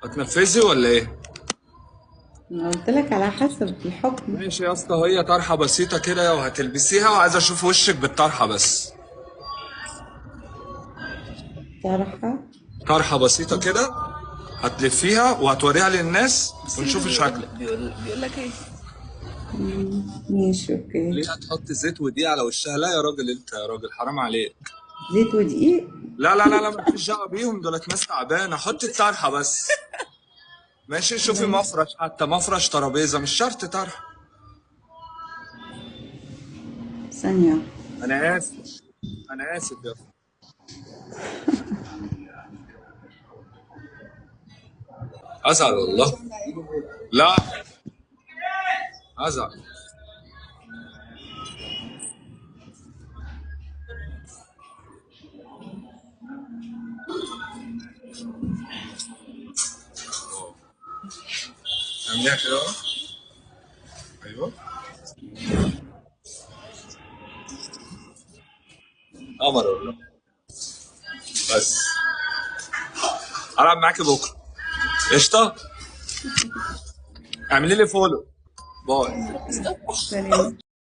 هتنفذي ولا ايه؟ انا قلت لك على حسب الحكم. ماشي يا اسطى، هي طرحه بسيطه كده وهتلبسيها، وعايز اشوف وشك بالطرحه بس. طرحة. طرحه بسيطه كده، هتلفيها وهتوريها للناس بصي ونشوف شكلك. بيقول لك ايه. ماشي اوكي. ليه هتحط زيت ودي على وشها؟ لا يا راجل، انت يا راجل حرام عليك. زيت ودقيق. لا لا لا لا، مالكيش دعوه بيهم، دولت ناس تعبانه، حط الطرحه بس. ماشي، شوفي ماشي. مفرش، حتى مفرش ترابيزه، مش شرط طرحه. ثانية. انا اسف، انا اسف يا اسطى. ازعل والله. لا، ازعل. اعمليها كده اهو. ايوه. قمر والله. بس العب معاكي بكره. قشطه. اعملي لي فولو. باي. سلام.